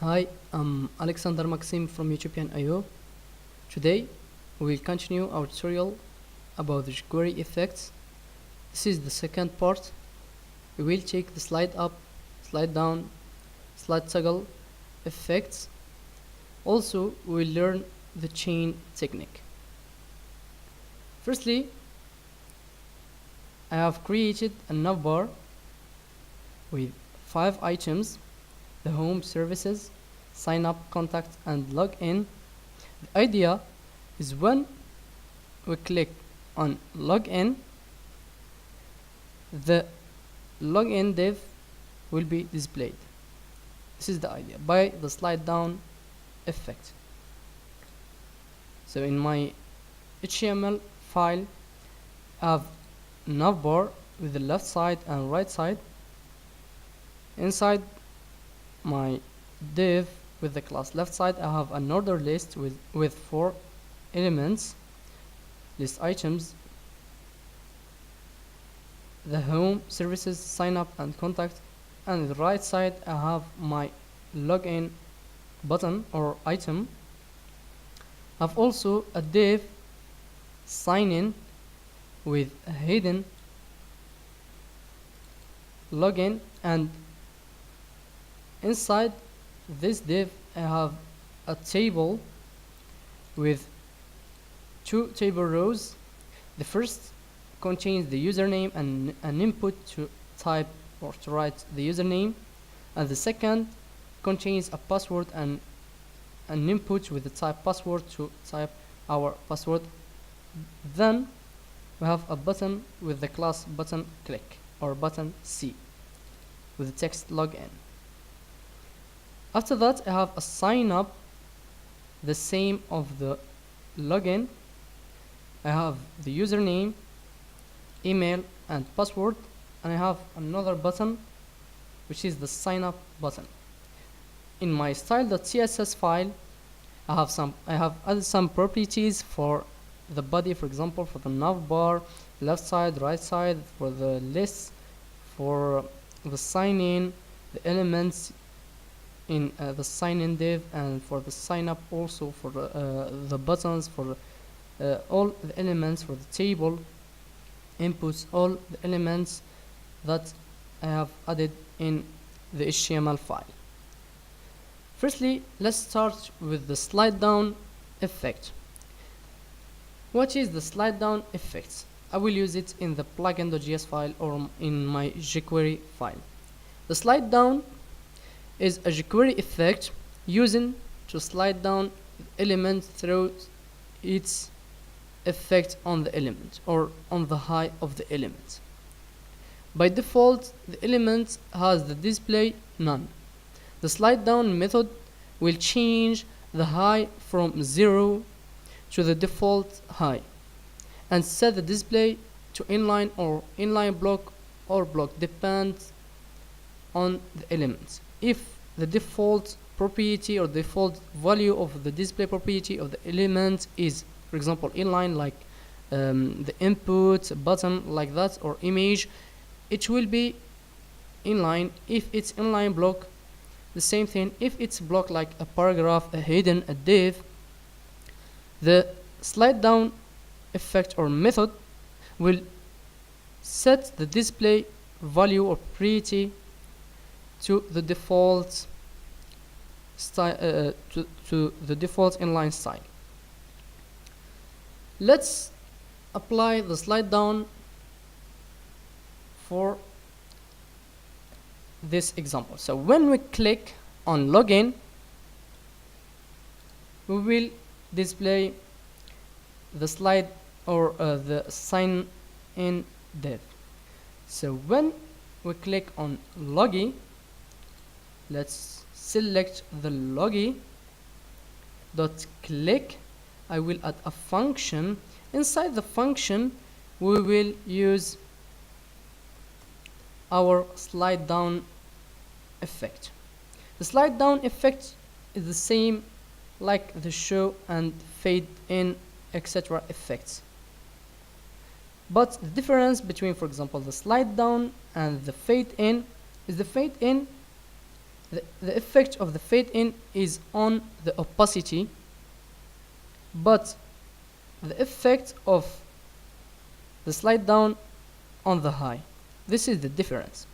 Hi, I'm Alexander Maxim from Utopian.io. Today, we will continue our tutorial about the jQuery effects. This is the second part. We will check the slide up, slide down, slide toggle effects. Also, we will learn the chain technique. Firstly, I have created a navbar with 5 items: the home, services, sign up, contact, and login. The idea is when we click on login, the login div will be displayed. This is the idea by the slide down effect. So in my HTML file, I have navbar with the left side and right side. Inside my div with the class left side, I have an order list with 4 elements, list items, the home, services, sign up, and contact. And the right side, I have my login button or item. I have also a div sign in with a hidden login, and inside this div I have a table with 2 table rows. The first contains the username and an input to type or to write the username, and the second contains a password and an input with the type password to type our password. Then we have a button with the class button click or button C with the text login. After that, I have a sign up, the same of the login. I have the username, email, and password, and I have another button which is the sign up button. In my style.css file, I have added some properties for the body, for example, for the navbar, left side, right side, for the list, for the sign in, the elements in the sign in div, and for the sign up, also for the buttons, for all the elements, for the table inputs, all the elements that I have added in the HTML file. Firstly, let's start with the slide down effect. What is the slide down effect? I will use it in the plugin.js file or in my jQuery file. The slide down is a jQuery effect using to slide down element through its effect on the element or on the height of the element. By default, the element has the display none. The slide down method will change the height from 0 to the default height and set the display to inline or inline block or block, depends on the elements. If the default property or default value of the display property of the element is, for example, inline, like the input button like that, or image, it will be inline. If it's inline block, the same thing. If it's block like a paragraph, a hidden, a div, the slide down effect or method will set the display value or property to the default style, to the default inline style. Let's apply the slide down for this example. So when we click on login, we will display the slide or the sign in div. So when we click on login, let's select the login dot click. I will add a function. Inside the function, we will use our slide down effect. The slide down effect is the same like the show and fade in, etc. effects. But the difference between, for example, the slide down and the fade in is the fade in The effect of the fade in is on the opacity, but the effect of the slide down on the high. This is the difference.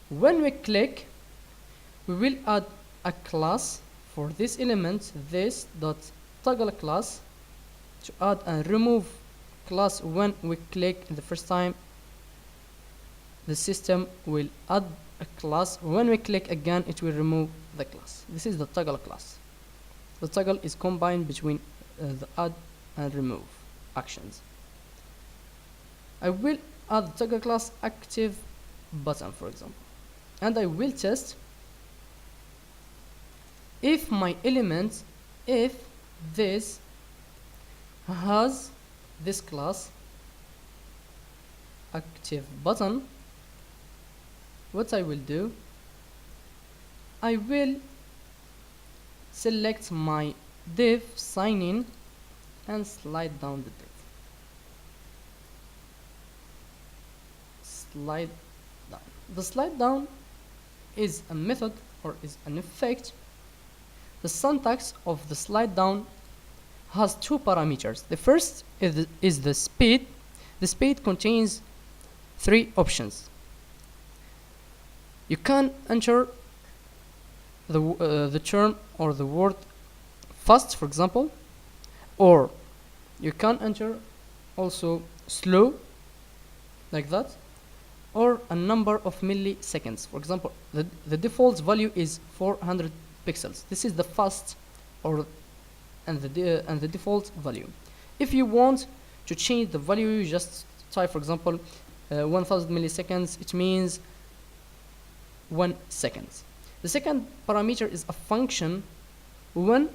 When we click, we will add a class for this element, this dot toggle class, to add and remove class. When we click the first time, the system will add a class. When we click again, it will remove the class. This is the toggle class. The toggle is combined between the add and remove actions. I will add the toggle class active button, for example, and I will test if my element, if this has this class active button. What I will do, I will select my div sign in and slide down the div. Slide down. The slide down is a method, or is an effect. The syntax of the slide down has two parameters. The first is the speed. The speed contains three options. You can enter the term or the word fast, for example, or you can enter also slow, like that, or a number of milliseconds. For example, the default value is 400 pixels. This is the fast and the default value. If you want to change the value, you just type, for example, 1000 milliseconds. It means 1 second. The second parameter is a function. When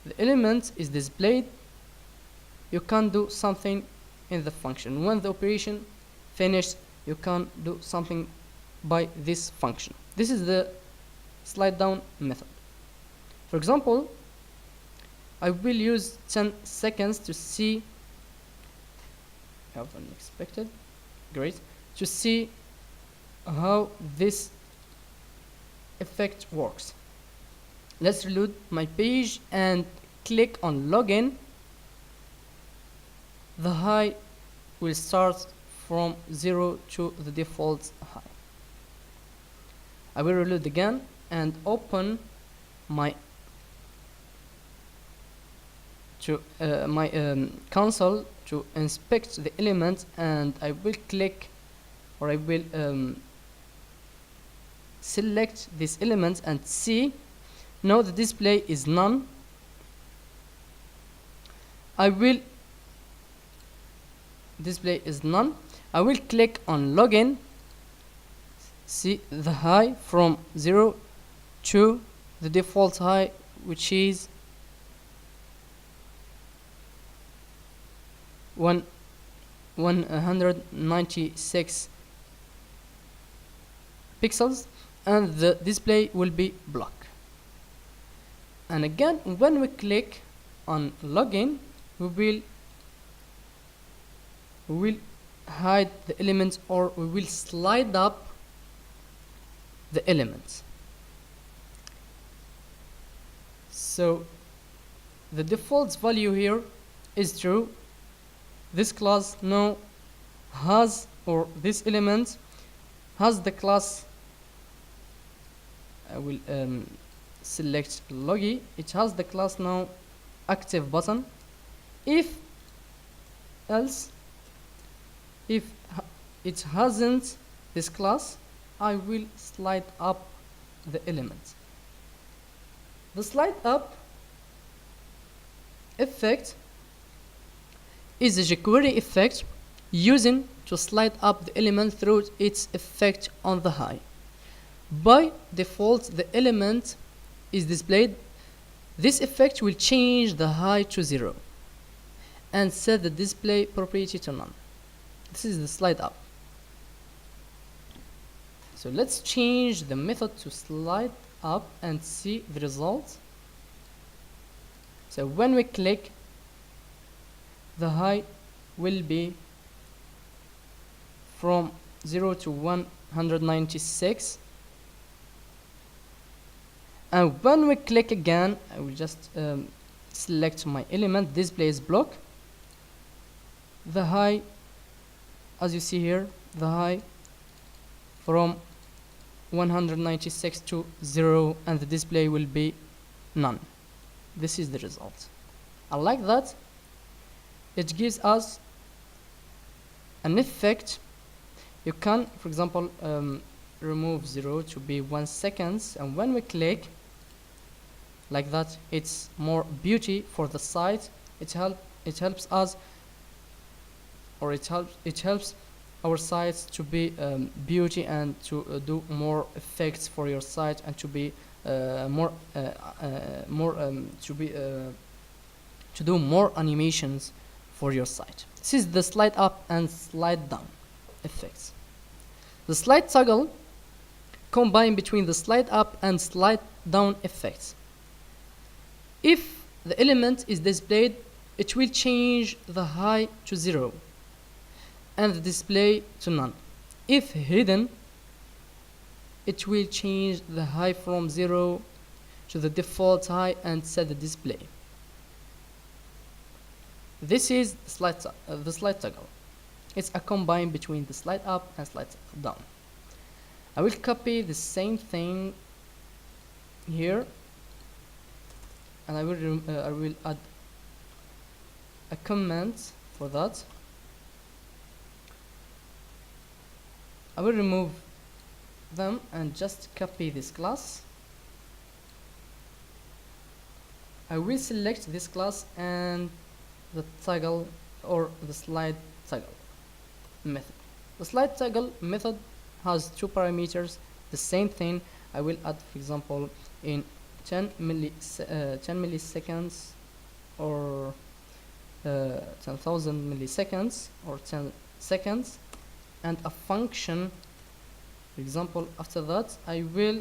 the element is displayed, you can do something in the function. When the operation finished, you can do something by this function. This is the slide down method. For example, I will use 10 seconds to see, have unexpected, great, to see how this effect works. Let's reload my page and click on login. The high will start from 0 to the default high. I will reload again and open my console to inspect the element, and I will click, or I will select this element and see. Now the display is none. Display is none. I will click on login. See the high from 0 to the default high, which is 196 pixels, and the display will be black. And again, when we click on login, we will hide the elements, or we will slide up the elements. So the default value here is true. This class now has, or this element has the class. I will select logi. It has the class now active button. If else, if it hasn't this class, I will slide up the element. The slide up effect is a jQuery effect using to slide up the element through its effect on the high. By default, the element is displayed. This effect will change the high to 0 and set the display property to none. This is the slide up. So let's change the method to slide up and see the result. So when we click, the high will be from 0 to 196. And when we click again, I will just select my element displays block. The high, as you see here, the high from 196 to 0, and the display will be none. This is the result. I like that. It gives us an effect. You can, for example, remove 0 to be 1 second, and when we click like that, it's more beauty for the site. It helps us, or it helps our sites to be beauty, and to do more effects for your site, and to be to do more animations for your site. This is the slide up and slide down effects. The slide toggle combine between the slide up and slide down effects. If the element is displayed, it will change the high to 0 and the display to none. If hidden, it will change the high from 0 to the default high and set the display. This is the slide toggle. It's a combine between the slide up and slide down. I will copy the same thing here, and I will add a comment for that. I will remove them and just copy this class. I will select this class and the toggle, or the slide toggle method. The slide toggle method has 2 parameters. The same thing I will add, for example, in 10 milliseconds, or 10,000 milliseconds, or 10 seconds, and a function. For example, after that, I will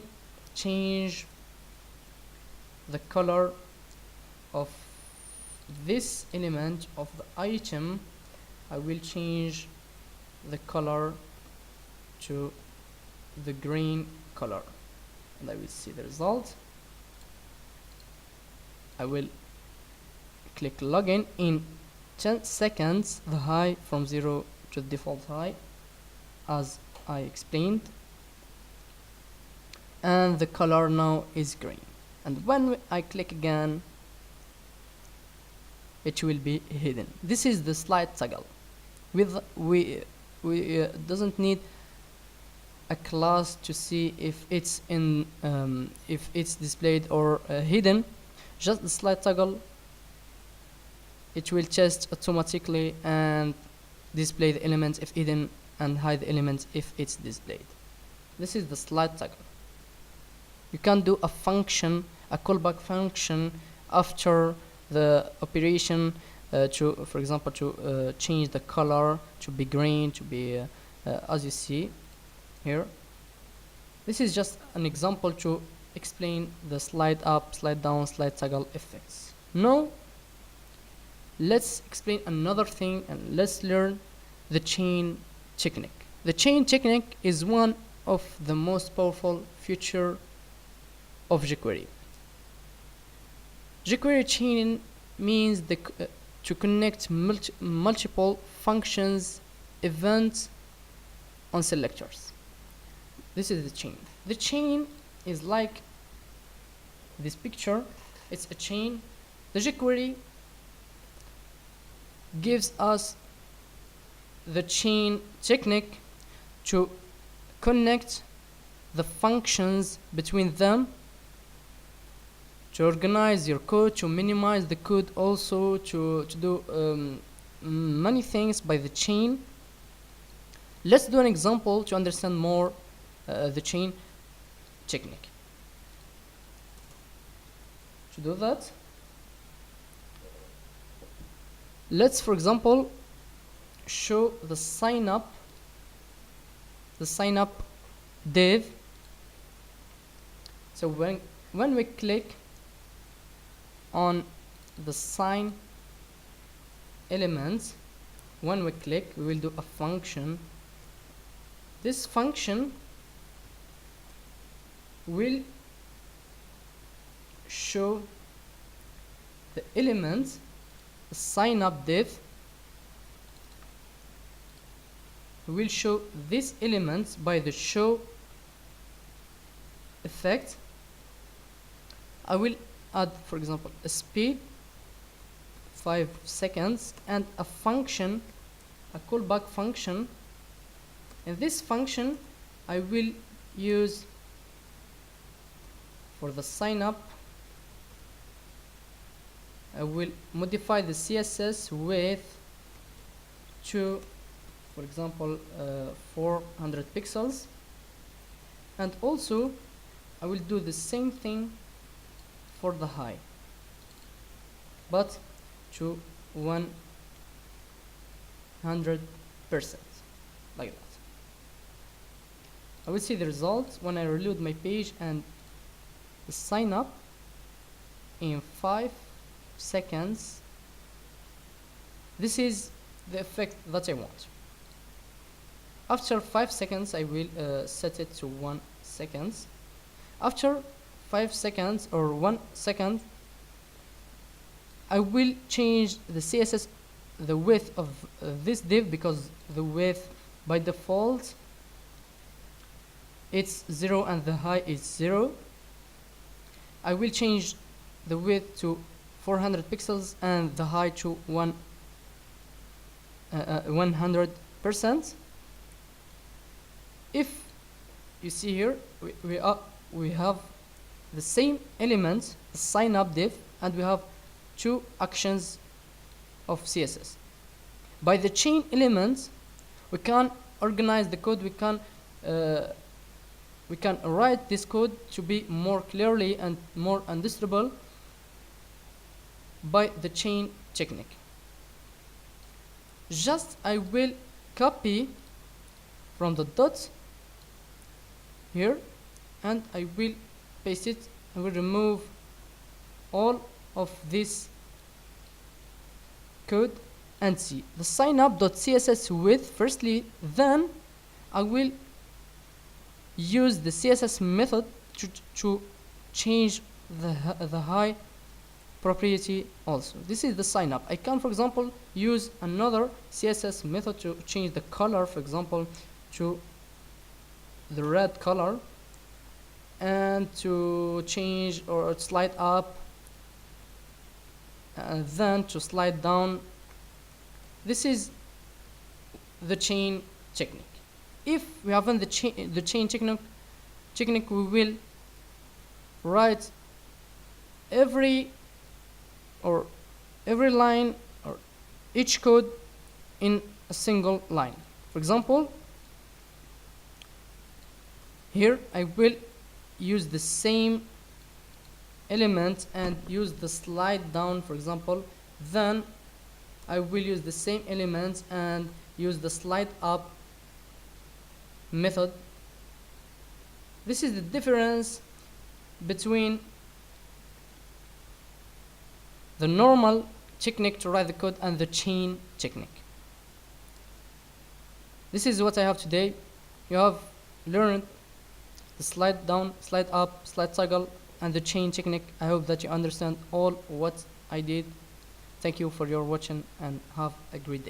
change the color of this element of the item. I will change the color to the green color, and I will see the result. I will click login. In 10 seconds, the high from 0 to the default high, as I explained, and the color now is green. And when I click again, it will be hidden. This is the slide toggle. We doesn't need a class to see if it's in if it's displayed or hidden. Just the slide toggle, it will test automatically and display the element if hidden, and hide the element if it's displayed. This is the slide toggle. You can do a function, a callback function, after the operation to, for example, to change the color to be green, to be as you see here. This is just an example to explain the slide up, slide down, slide toggle effects. Now let's explain another thing, and let's learn the chain technique. The chain technique is one of the most powerful feature of jQuery. jQuery chaining means to connect multiple functions, events on selectors. This is the chain. The chain is like this picture. It's a chain. The jQuery gives us the chain technique to connect the functions between them, to organize your code, to minimize the code, also to do many things by the chain. Let's do an example to understand more the chain technique. To do that, let's, for example, show the sign up div. So when we click on the sign element, when we click, we will do a function. This function will show the element sign up div. We will show this element by the show effect. I will add, for example, a speed 5 seconds and a function, a callback function. In this function I will use for the sign up, I will modify the CSS width to, for example, 400 pixels, and also I will do the same thing for the high, but to 100%, like that. I will see the result when I reload my page and sign up in 5 seconds. This is the effect that I want. After 5 seconds I will set it to 1 second. After 5 seconds or 1 second I will change the CSS, the width of this div, because the width by default it's 0 and the high is 0. I will change the width to 400 pixels and the height to 100%. If you see here, we have the same element, sign up div, and we have two actions of CSS. By the chain element, we can organize the code. We can write this code to be more clearly and more understandable by the chain technique. Just I will copy from the dot here and I will paste it. I will remove all of this code and see the sign up.css width firstly, then I will use the CSS method to change the high property also. This is the sign up. I can, for example, use another CSS method to change the color, for example, to the red color, and to change or slide up and then to slide down. This is the chain technique. If we haven't the chain technique, we will write every line or each code in a single line. For example, here I will use the same element and use the slide down, for example, then I will use the same element and use the slide up method. This is the difference between the normal technique to write the code and the chain technique. This is what I have today. You have learned the slide down, slide up, SlideToggle, and the chain technique. I hope that you understand all what I did. Thank you for your watching and have a great day.